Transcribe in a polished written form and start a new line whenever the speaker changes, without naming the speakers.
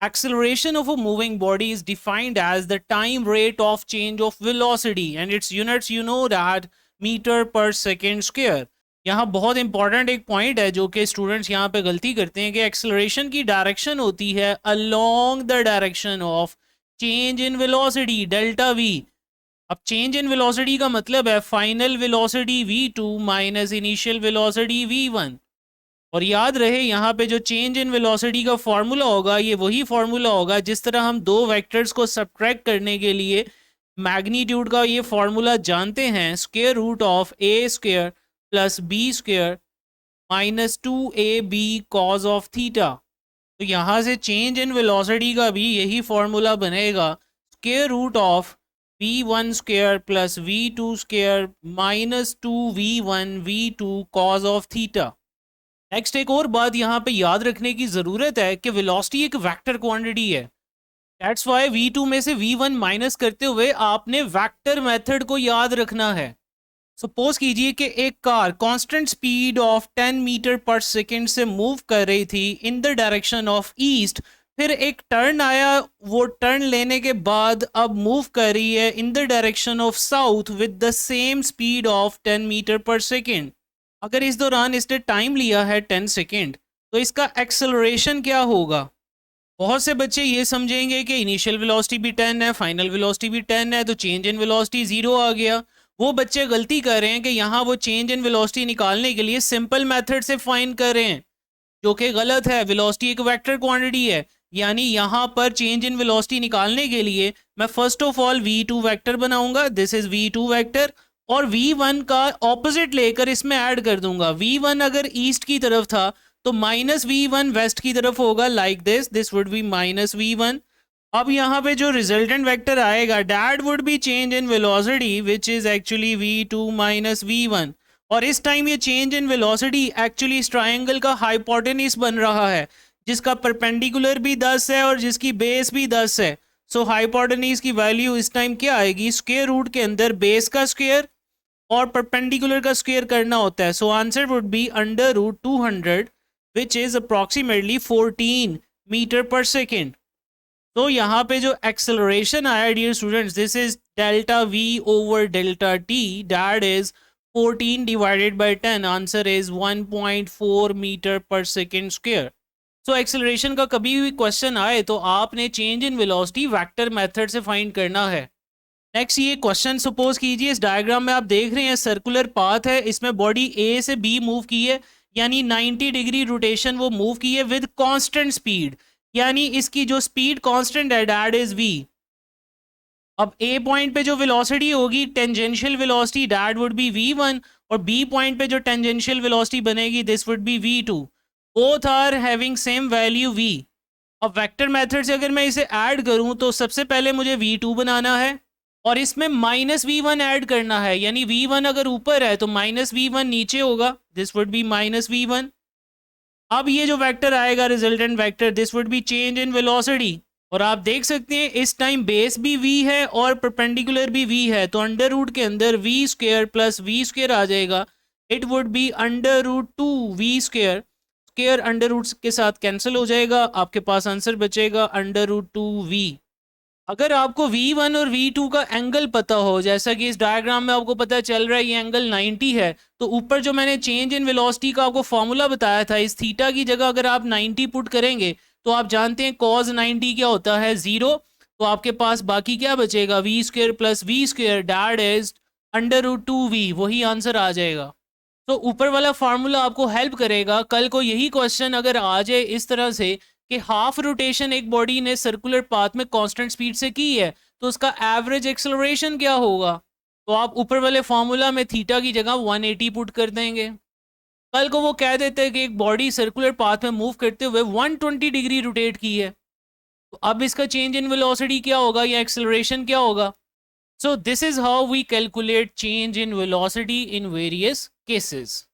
Acceleration of a moving body is defined as the time rate of change of velocity and its units you know that metre पर second square. यहाँ बहुत important एक point है जो कि students यहाँ पे गलती करते हैं कि एक्सेलरेशन की डायरेक्शन होती है along the direction of change in velocity delta we. अब चेंज इन वेलोसिटी का मतलब है final velocity v2 minus initial velocity v1। और याद रहे यहाँ पे जो चेंज इन वेलोसिटी का फॉर्मूला होगा ये वही फॉर्मूला होगा जिस तरह हम दो वेक्टर्स को सब्ट्रैक्ट करने के लिए मैग्नीट्यूड का ये फॉर्मूला जानते हैं, square root of A square plus B square minus 2ab cos of theta. तो यहाँ से चेंज इन वेलोसिटी का भी यही फॉर्मूला बनेगा, square root of v1 square plus v2 square minus 2v1 v2 cos of theta. Next एक और बात यहाँ पे याद रखने की ज़रूरत है कि वेलोसिटी एक वेक्टर क्वांटिटी है। दैट्स वाई v2 में से v1 माइनस करते हुए आपने वेक्टर मेथड को याद रखना है। सपोज कीजिए कि एक car constant speed of 10 metre पर सेकेंड से मूव कर रही थी in the direction of east, फिर एक टर्न आया, वो टर्न लेने के बाद अब मूव कर रही है in the direction of south with the same speed of 10 metre पर सेकेंड। अगर इस दौरान इसने टाइम लिया है 10 सेकेंड तो इसका एक्सेलरेशन क्या होगा? बहुत से बच्चे ये समझेंगे कि इनिशियल वेलोसिटी भी 10 है, फाइनल वेलोसिटी भी 10 है, तो चेंज इन वेलोसिटी 0 आ गया। वो बच्चे गलती कर रहे हैं कि यहाँ वो चेंज इन वेलोसिटी निकालने के लिए सिंपल मेथड से फाइंड कर रहे हैं, जो कि गलत है। वेलोसिटी एक वेक्टर क्वांटिटी है, यानी यहाँ पर चेंज इन वेलोसिटी निकालने के लिए मैं first of all v2 vector बनाऊंगा, दिस इज v2 वेक्टर, और v1 का ऑपोजिट लेकर इसमें ऐड कर दूंगा। v1 अगर ईस्ट की तरफ था तो माइनस v1 वेस्ट की तरफ होगा, like this would B minus v1। अब यहाँ पे जो रिजल्टेंट वेक्टर आएगा that would B change in velocity which is actually v2 minus v1। और इस टाइम ये चेंज इन वेलोसिटी एक्चुअली इस ट्राइंगल का हाइपोटेन्यूज बन रहा है, जिसका परपेंडिकुलर भी 10 है और जिसकी बेस भी 10 है। सो हाइपोटेन्यूज की वैल्यू इस टाइम क्या आएगी? स्क्वायर रूट के अंदर बेस का स्क्वायर और परपेंडिकुलर का स्क्वायर करना होता है। So answer would be under root 200 which is approximately 14 metre पर सेकेंड। तो यहाँ पे जो एक्सेलरेशन आया dear students, this is delta v over delta t, that is 14 divided by 10, answer is 1.4 metre पर सेकेंड स्क्वायर। सो एक्सेलरेशन का कभी भी क्वेश्चन आए तो आपने change in velocity vector method से फाइंड करना है। नेक्स्ट ये क्वेश्चन सपोज कीजिए, इस डायग्राम में आप देख रहे हैं सर्कुलर पाथ है, इसमें बॉडी ए से बी मूव की है, यानी 90 डिग्री रोटेशन वो मूव की है विद कांस्टेंट स्पीड, यानी इसकी जो स्पीड कांस्टेंट है दैट इज v। अब ए पॉइंट पे जो वेलोसिटी होगी tangential velocity that would be v1, और बी पॉइंट पे जो टेंजेंशियल वेलोसिटी बनेगी this would be v2। Both are having same value v। अब वेक्टर मेथड से अगर मैं इसे ऐड करूं तो सबसे पहले मुझे v2 बनाना है और इसमें माइनस v1 ऐड करना है, यानी v1 अगर ऊपर है तो माइनस v1 नीचे होगा, this would B minus v1। अब ये जो वेक्टर आएगा resultant vector, this would B change in velocity, और आप देख सकते हैं इस टाइम बेस भी v है और परपेंडिकुलर भी v है, तो अंडर रूट के अंदर v square plus v square आ जाएगा, it would be under root 2v square, square under root के साथ कैंसिल हो जाएगा, आपके पास आंसर बचेगा अंडर रूट 2v। अगर आपको v1 और v2 का एंगल पता हो, जैसा कि इस डायग्राम में आपको पता चल रहा है ये एंगल 90 है, तो ऊपर जो मैंने चेंज इन वेलोसिटी का आपको फॉर्मूला बताया था, इस थीटा की जगह अगर आप 90 पुट करेंगे तो आप जानते हैं cos 90 क्या होता है, 0। तो आपके पास बाकी क्या बचेगा, v square plus v square that is under root 2v, वही आंसर आ जाएगा। तो ऊपर वाला फार्मूला आपको हेल्प करेगा। कल को यही क्वेश्चन अगर आ जाए इस तरह से कि हाफ रोटेशन एक बॉडी ने सर्कुलर पाथ में कांस्टेंट स्पीड से की है तो उसका एवरेज एक्सेलरेशन क्या होगा, तो आप ऊपर वाले फार्मूला में थीटा की जगह 180 पुट कर देंगे। कल को वो कह देते हैं कि एक बॉडी सर्कुलर पाथ में मूव करते हुए 120 डिग्री रोटेट की है, तो अब इसका चेंज इन वेलोसिटी क्या होगा या एक्सेलरेशन क्या होगा। So this is how we calculate change in velocity in various cases.